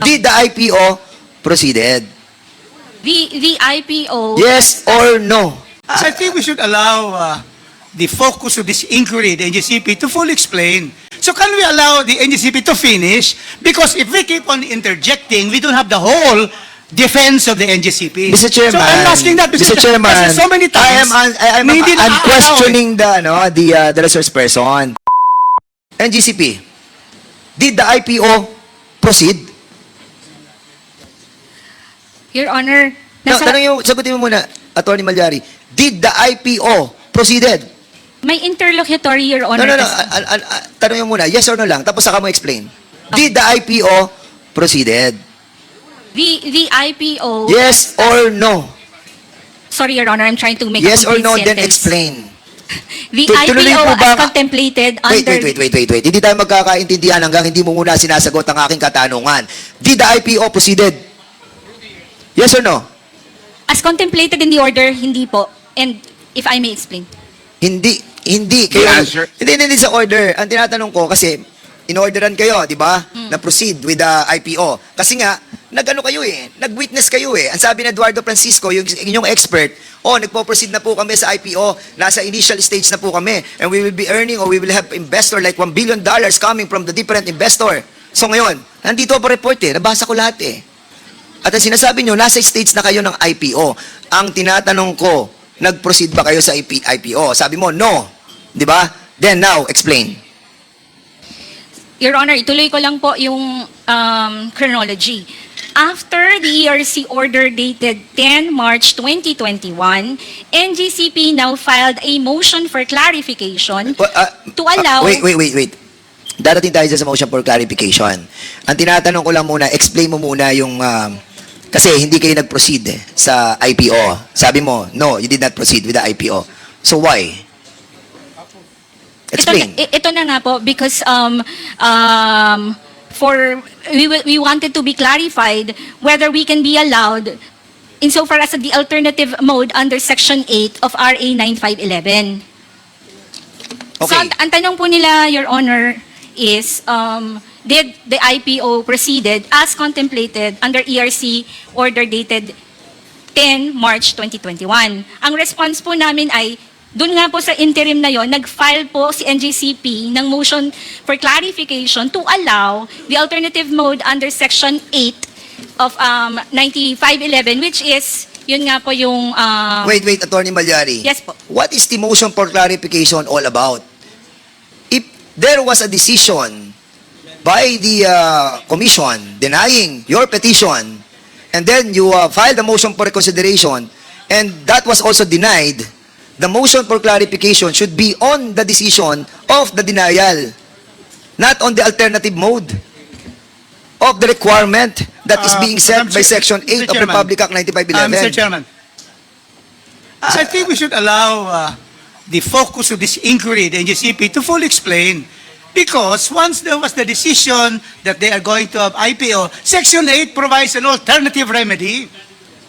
Did the IPO proceeded? The IPO... Yes or no? I think we should allow the focus of this inquiry, the NGCP, to fully explain. So can we allow the NGCP to finish? Because if we keep on interjecting, we don't have the whole defense of the NGCP. Mr. Chairman, so I'm asking that, Mr. Chairman, kasi so many times, I'm questioning the resource person. NGCP, did the IPO proceed? Your Honor, No, sagutin mo muna, Attorney Malyari. Did the IPO proceeded? may interlocutory, Your Honor. No. Tanong mo muna, yes or no lang, tapos saka mo explain. Did the IPO proceeded? The IPO... Yes or no? Sorry, Your Honor, I'm trying to make Yes a or complete no, then sentence. explain. The Tuloy IPO po ba- as contemplated under... Wait. Hindi tayo magkakaintindihan hanggang hindi mo muna sinasagot ang aking katanungan. Did the IPO proceeded? Yes or no? As contemplated in the order, hindi po. And if I may explain. Hindi. answer. Hindi sa order. Ang tinatanong ko kasi, in-orderan kayo, di ba? Na proceed with the IPO. Kasi nga, nag-ano kayo eh, nag-witness kayo eh. Ang sabi ni Eduardo Francisco, yung inyong expert, nagpo-proceed na po kami sa IPO, nasa initial stage na po kami, and we will be earning or we will have investor like $1 billion coming from the different investor. So ngayon, nandito po report eh, nabasa ko lahat eh. At ang sinasabi nyo, nasa stage na kayo ng IPO. Ang tinatanong ko, nag-proceed ba kayo sa IPO? Sabi mo, no. Di ba? Then now, explain. Your Honor, ituloy ko lang po yung chronology. After the ERC order dated 10 March 2021, NGCP now filed a motion for clarification to allow... Wait. Darating tayo sa motion for clarification. Ang tinatanong ko lang muna, explain mo muna yung... kasi hindi kayo nag-proceed sa IPO. Sabi mo, no, you did not proceed with the IPO. So why? Explain. Ito na nga po because we wanted to be clarified whether we can be allowed insofar as the alternative mode under Section 8 of RA 9511. Okay. So ang tanong po nila, Your Honor, is did the IPO proceeded as contemplated under ERC order dated 10 March 2021? Ang response po namin ay doon nga po sa interim na yon, nag-file po si NGCP ng motion for clarification to allow the alternative mode under Section 8 of 9511, which is, yun nga po yung... Wait, Attorney Malyari. Yes po. What is the motion for clarification all about? If there was a decision by the commission denying your petition, and then you filed a motion for reconsideration, and that was also denied, the motion for clarification should be on the decision of the denial, not on the alternative mode of the requirement that is being set by Section 8 of Republic Act 9511. Mr. Chairman, I think we should allow the focus of this inquiry, the NGCP, to fully explain. Because once there was the decision that they are going to have IPO, Section 8 provides an alternative remedy.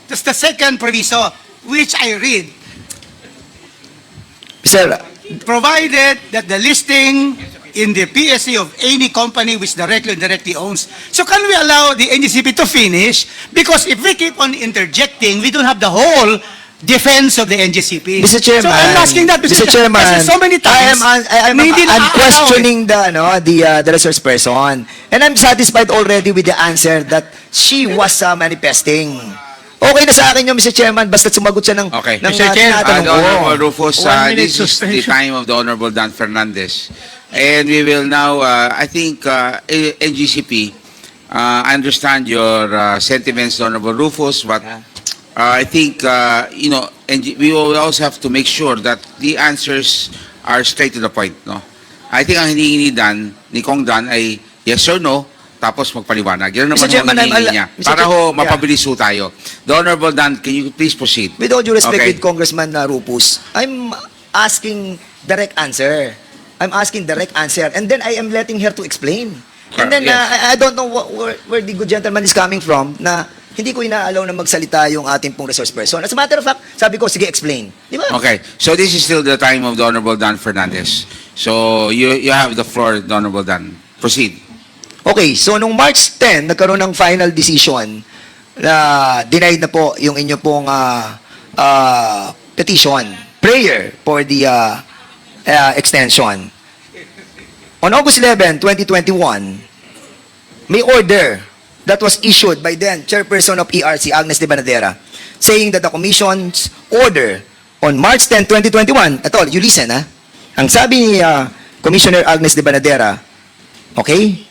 That's the second proviso, which I read. Sir, Provided that the listing in the PSC of any company which directly or indirectly owns. So can we allow the NGCP to finish? Because if we keep on interjecting, we don't have the whole defense of the NGCP. Mr. Chairman, so I'm asking that, Mr. Chairman, kasi so many times, I'm questioning the resource person, and I'm satisfied already with the answer that she was manifesting. Okay na sa akin yun, Mr. Chairman, basta sumagot siya ng Okay. ng Mr. Chair, tinatanong the ko. Honorable Rufus, 1 minute this is the suspension. time of the Honorable Dan Fernandez. And we will now, I think, NGCP, I understand your sentiments, Honorable Rufus, but I think, we will also have to make sure that the answers are straight to the point, no? I think ang hinihingi ni Kong Dan ay yes or no, tapos magpaliwanag. Yan naman Mr. Chairman, ang hinihingi niya. Mr. Para Chair- mapabilis ho tayo. The Honorable Dan, can you please proceed? With all due respect Okay. with Congressman Rufus, I'm asking direct answer. I'm asking direct answer. And then I am letting her to explain. And then Yes. I don't know where the good gentleman is coming from na hindi ko inaalaw na magsalita yung ating pong resource person. As a matter of fact, sabi ko, sige, explain. Di ba? Okay, so this is still the time of the Honorable Dan Fernandez. So you have the floor, the Honorable Dan. Proceed. Okay, so nung March 10, nagkaroon ng final decision na denied na po yung inyo pong petition, prayer for the extension. On August 11, 2021, may order that was issued by then Chairperson of ERC, Agnes de Banadera, saying that the Commission's order on March 10, 2021, ito, you listen, ha? Ang sabi ni Commissioner Agnes de Banadera, okay?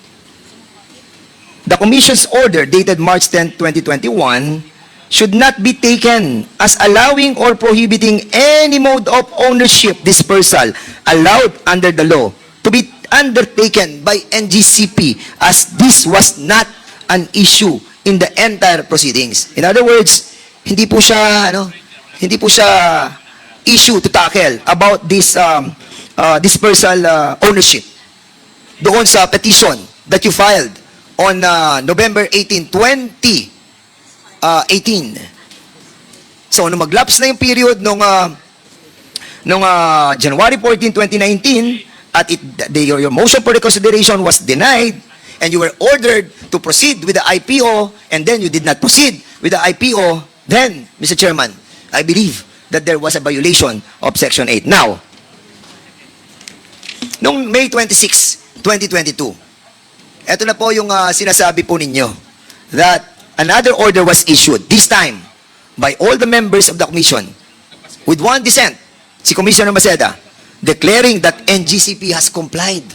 The Commission's order dated March 10, 2021 should not be taken as allowing or prohibiting any mode of ownership dispersal allowed under the law to be undertaken by NGCP as this was not an issue in the entire proceedings. In other words, hindi po siya issue to tackle about this dispersal ownership doon sa petition that you filed on November 18, 2018. So, nung mag-lapse na yung period nung January 14, 2019, at your motion for reconsideration was denied, and you were ordered to proceed with the IPO, and then you did not proceed with the IPO, then, Mr. Chairman, I believe that there was a violation of Section 8. Now, nung May 26, 2022, eto na po yung sinasabi po ninyo that another order was issued, this time, by all the members of the Commission, with one dissent, si Commissioner Maceda, declaring that NGCP has complied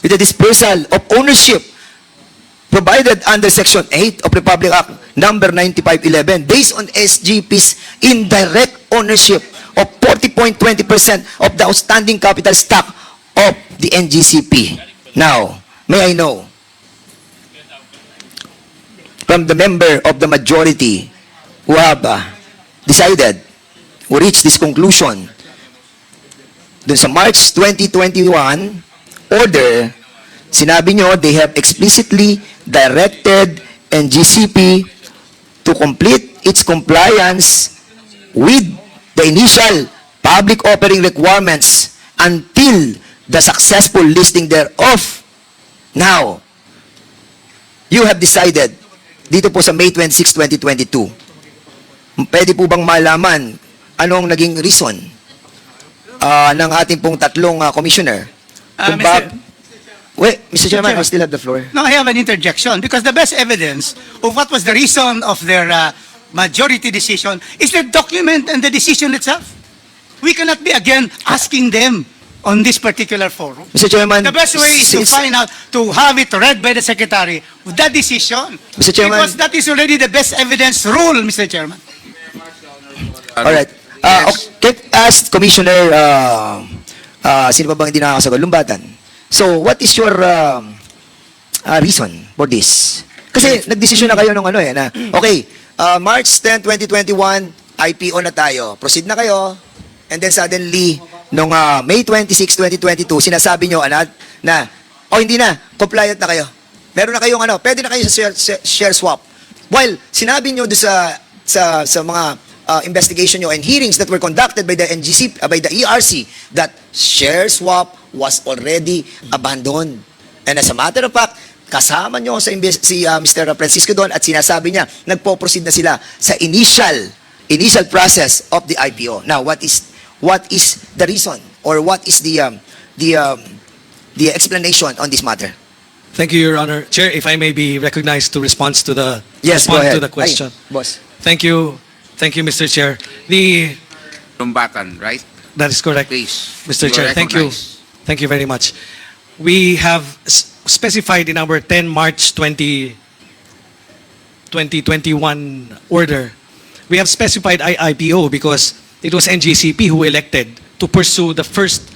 with the dispersal of ownership provided under Section 8 of Republic Act number 9511 based on SGP's indirect ownership of 40.20% of the outstanding capital stock of the NGCP. Now, may I know from the member of the majority who have decided, who reached this conclusion, dun sa March 2021 order, sinabi nyo, they have explicitly directed NGCP to complete its compliance with the initial public offering requirements until the successful listing thereof. Now, you have decided, dito po sa May 26, 2022, pwede po bang malaman anong naging reason ng ating pong tatlong commissioner? Wait, Mr. Chairman, I still have the floor. No, I have an interjection because the best evidence of what was the reason of their majority decision is the document and the decision itself. We cannot be again asking them on this particular forum. Mr. Chairman, The best way is to find out, to have it read by the Secretary with that decision. Mr. Chairman, Because that is already the best evidence rule, Mr. Chairman. all right. Yes. Okay, ask Commissioner, sino ba bang hindi nakakasagot? Lumbatan. So, what is your reason for this? Kasi nagdesisyon na kayo nung ano na, okay, March 10, 2021, IPO na tayo. Proceed na kayo. And then suddenly, nung May 26, 2022, sinasabi nyo na, hindi na, compliant na kayo. Meron na kayong pwede na kayo sa share swap. While sinabi nyo doon sa mga investigation nyo and hearings that were conducted by the NGCP, by the ERC, that share swap was already abandoned. And as a matter of fact, kasama nyo si Mr. Francisco doon at sinasabi niya, nagpo-proceed na sila sa initial process of the IPO. Now, what is the reason or what is the explanation on this matter? Thank you, Your Honor. Chair, if I may be recognized to respond to the Yes, go ahead. to the question. Ay, boss. Thank you, Mr. Chair. Lumbatan, right? That is correct, Please. Mr. You Chair. are recognized. Thank you very much. We have specified in our 10 March 2021 order, we have specified IPO because it was NGCP who elected to pursue the first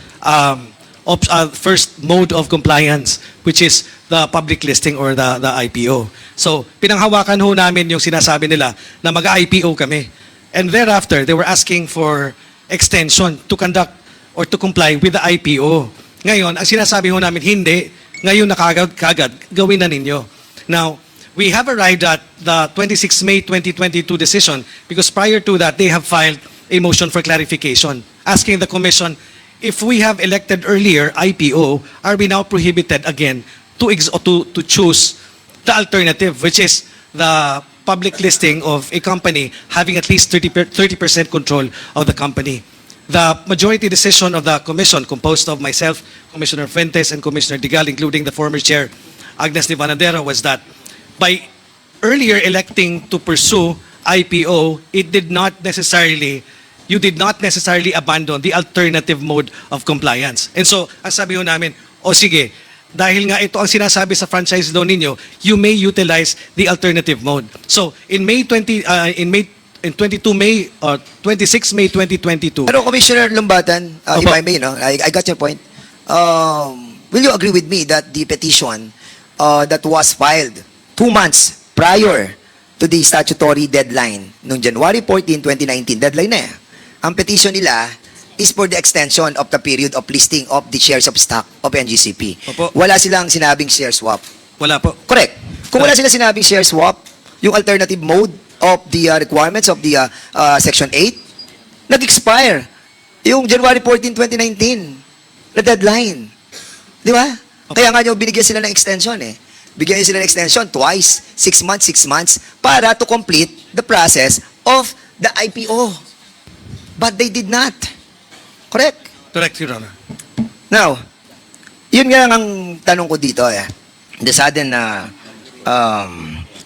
mode of compliance, which is the public listing or the IPO. So, pinanghawakan ho namin yung sinasabi nila na mag-IPO kami. And thereafter, they were asking for extension to conduct or to comply with the IPO. Ngayon, ang sinasabi ho namin, hindi. Ngayon na kagad, gawin na ninyo. Now, we have arrived at the 26 May 2022 decision because prior to that, they have filed a motion for clarification asking the Commission, if we have elected earlier IPO, are we now prohibited again to choose the alternative, which is the public listing of a company having at least 30% control of the company. The majority decision of the commission, composed of myself, Commissioner Fuentes, and Commissioner Digal, including the former chair, Agnes de Vanadero, was that by earlier electing to pursue IPO, you did not necessarily abandon the alternative mode of compliance. And so, ang sabi ho namin, o sige, dahil nga ito ang sinasabi sa franchise law ninyo, you may utilize the alternative mode. So, in 26 May 2022. Pero Commissioner Lumbatan, if Opo. I may, no, I got your point. Will you agree with me that the petition that was filed 2 months prior to the statutory deadline noong January 14, 2019, deadline na eh. Ang petition nila is for the extension of the period of listing of the shares of stock of NGCP. Opo. Wala silang sinabing share swap. Wala po. Correct. Kung wala silang sinabing share swap, yung alternative mode of the requirements of the Section 8, nag-expire yung January 14, 2019, the deadline. Di ba? Okay. Kaya nga yung binigyan sila ng extension eh. Bigyan sila ng extension twice, 6 months, para to complete the process of the IPO. But they did not. Correct? Correct, Your Honor. Now, yun nga ang tanong ko dito eh. The sudden na,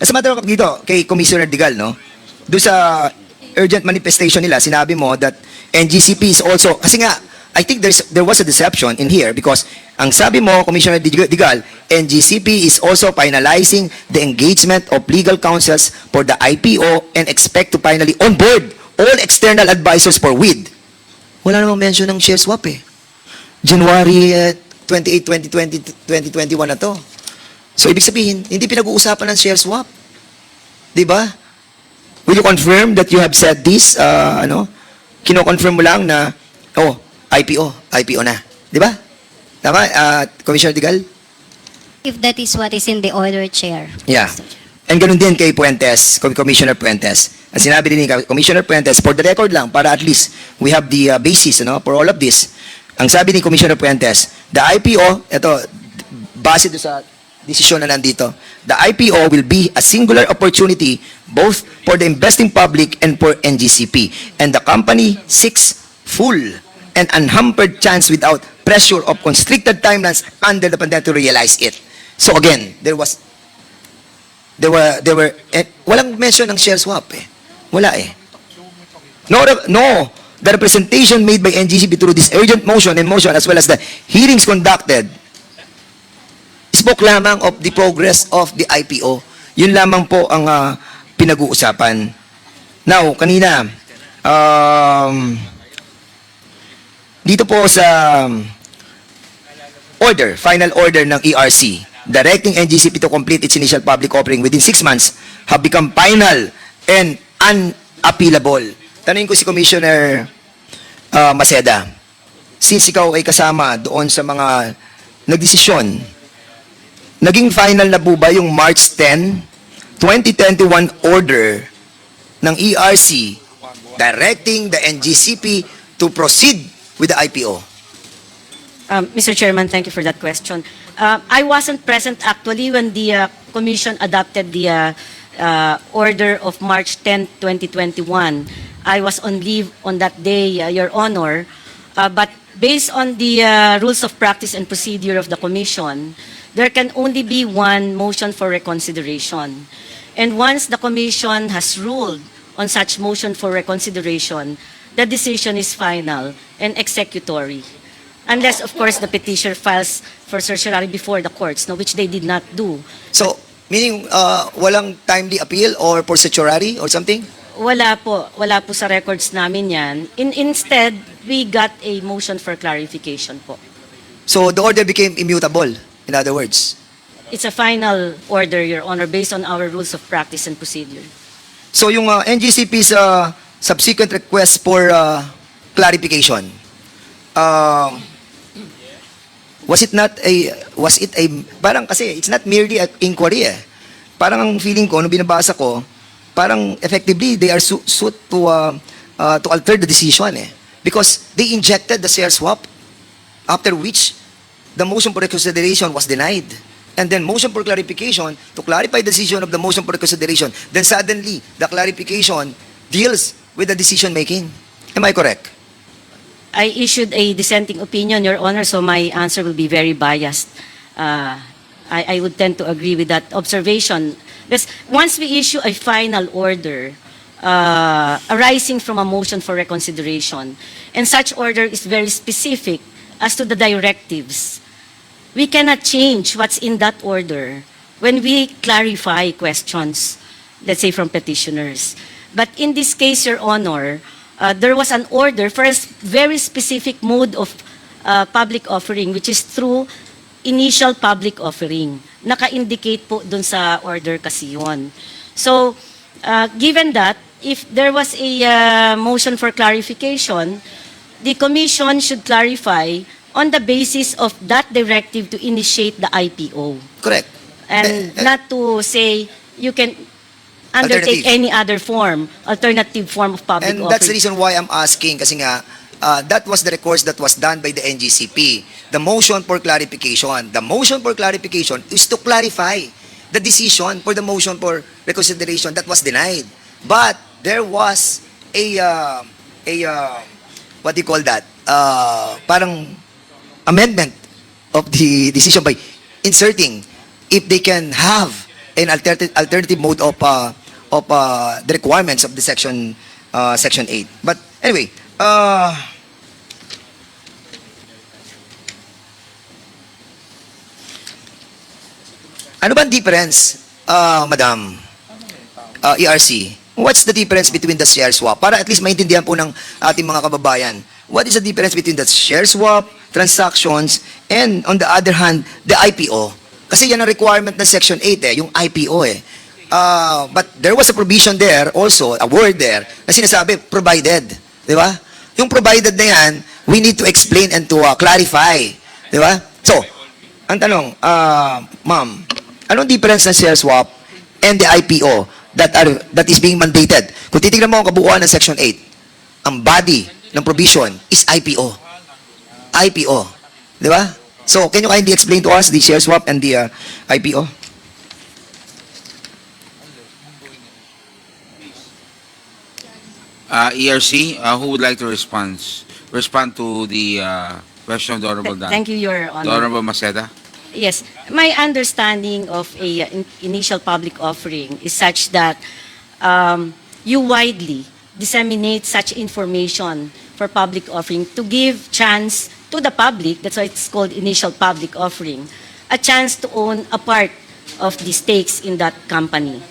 as a matter of fact dito, kay Commissioner Digal, no? Doon sa urgent manifestation nila, sinabi mo that NGCP is also, kasi nga, I think there was a deception in here because ang sabi mo, Commissioner Digal, NGCP is also finalizing the engagement of legal counsels for the IPO and expect to finally onboard all external advisors for WID. Wala namang mention ng share swap eh. January 28, 2021 na to. So, ibig sabihin, hindi pinag-uusapan ng share swap. Di ba? Will you confirm that you have said this? Kino-confirm mo lang na, IPO na. Di ba? Tama, Commissioner Digal? If that is what is in the order, Chair. Yeah. And ganun din kay Puentes, Commissioner Puentes. Ang sinabi din ni Commissioner Puentes, for the record lang, para at least we have the basis for all of this. Ang sabi ni Commissioner Puentes, the IPO, ito, base do sa desisyon na nandito, the IPO will be a singular opportunity both for the investing public and for NGCP. And the company seeks full and unhampered chance without pressure of constricted timelines under the pandemic to realize it. So again, walang mention ng share swap eh. Wala eh. No, the representation made by NGCP through this urgent motion as well as the hearings conducted spoke lamang of the progress of the IPO. Yun lamang po ang pinag-uusapan. Now, kanina, dito po sa final order ng ERC, directing NGCP to complete its initial public offering within 6 months have become final and unappealable. Tanungin ko si Commissioner Maceda, since ikaw ay kasama doon sa mga nagdesisyon, naging final na po ba yung March 10, 2021 order ng ERC directing the NGCP to proceed with the IPO? Mr. Chairman, thank you for that question. I wasn't present actually when the Commission adopted the order of March 10, 2021. I was on leave on that day, Your Honor. But based on the rules of practice and procedure of the Commission, there can only be one motion for reconsideration. And once the Commission has ruled on such motion for reconsideration, the decision is final and executory. Unless, of course, the petitioner files for certiorari before the courts, which they did not do. So, meaning walang timely appeal or for certiorari or something? Wala po sa records namin yan. Instead, we got a motion for clarification po. So, the order became immutable, in other words. It's a final order, Your Honor, based on our rules of practice and procedure. So, yung NGCP's subsequent request for clarification, was it a, parang kasi, it's not merely an inquiry eh. Parang ang feeling ko, nung binabasa ko, parang effectively, they are suit to alter the decision eh. Because they injected the share swap, after which, the motion for reconsideration was denied. and then motion for clarification to clarify the decision of the motion for reconsideration, then suddenly the clarification deals with the decision making. Am I correct? I issued a dissenting opinion, Your Honor, so my answer will be very biased. I would tend to agree with that observation. Because once we issue a final order arising from a motion for reconsideration, and such order is very specific as to the directives, we cannot change what's in that order when we clarify questions, let's say from petitioners. But in this case, Your Honor, there was an order for a very specific mode of public offering, which is through initial public offering. Naka-indicate po dun sa order kasi yun. So, given that, if there was a motion for clarification, the Commission should clarify on the basis of that directive to initiate the IPO. Correct. And not to say you can undertake Alternative. any other form, alternative form of public And offering. that's the reason why I'm asking, kasi nga, that was the recourse that was done by the NGCP. The motion for clarification. The motion for clarification is to clarify the decision for the motion for reconsideration that was denied. But there was what do you call that? Parang amendment of the decision by inserting if they can have an alternative mode of the requirements of the section 8. But anyway, ano ba ang difference, Madam ERC? What's the difference between the share swap? Para at least maintindihan po ng ating mga kababayan. What is the difference between the share swap, transactions, and on the other hand, the IPO? Kasi yan ang requirement ng Section 8 yung IPO But there was a provision there also, a word there, na sinasabi, provided. Di ba? Yung provided na yan, we need to explain and to clarify. Di ba? So, ang tanong, ma'am, anong difference ng share swap and the IPO that is being mandated? Kung titignan mo ang kabuuan ng Section 8, ang body ng provision is IPO. IPO. Di ba? So, can you kindly explain to us the share swap and the IPO? ERC, who would like to respond to the question of the Honorable Dan? Thank you, Your The Honor. Honorable Maceda. Yes, my understanding of a initial public offering is such that you widely disseminate such information for public offering to give chance to the public, that's why it's called initial public offering, a chance to own a part of the stakes in that company.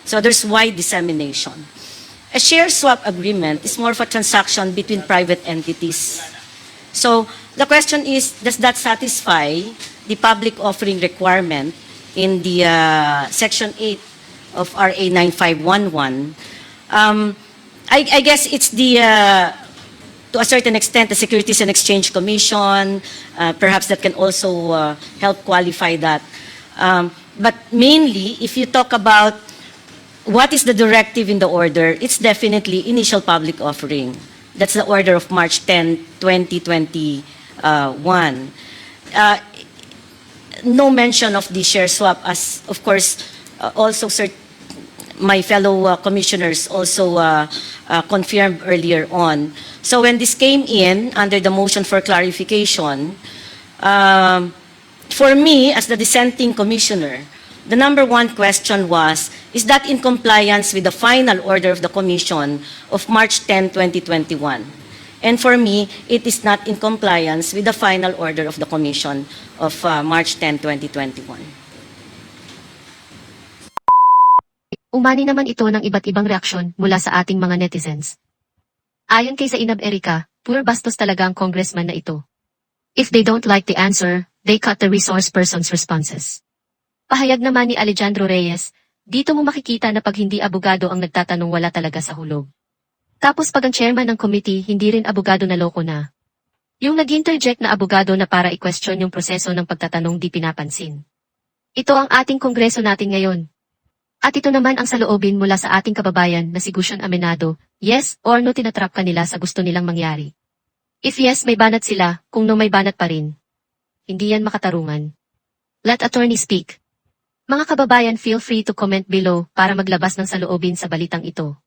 So there's wide dissemination. A share swap agreement is more of a transaction between private entities. So the question is, does that satisfy the public offering requirement in the Section 8 of RA 9511? I guess it's to a certain extent, the Securities and Exchange Commission, perhaps that can also help qualify that. But mainly, if you talk about what is the directive in the order, it's definitely initial public offering. That's the order of March 10, 2021. No mention of the share swap, as of course also my fellow commissioners also confirmed earlier on. So when this came in under the motion for clarification, for me as the dissenting commissioner, the number one question was, is that in compliance with the final order of the Commission of March 10, 2021? And for me, it is not in compliance with the final order of the Commission of March 10, 2021. Umani naman ito ng iba't ibang reaksyon mula sa ating mga netizens. Ayon kay Sainab Erica, pure bastos talaga ang congressman na ito. If they don't like the answer, they cut the resource person's responses. Pahayag naman ni Alejandro Reyes, dito mo makikita na pag hindi abogado ang nagtatanong wala talaga sa hulog. Tapos pag ang chairman ng committee hindi rin abogado na loko na. Yung nag-interject na abogado na para i-question yung proseso ng pagtatanong di pinapansin. Ito ang ating kongreso natin ngayon. At ito naman ang saloobin mula sa ating kababayan na si Gusion Amenado, yes or no tinatrap kanila sa gusto nilang mangyari. If yes, may banat sila, kung no may banat pa rin. Hindi yan makatarungan. Let attorney speak. Mga kababayan, feel free to comment below para maglabas ng saloobin sa balitang ito.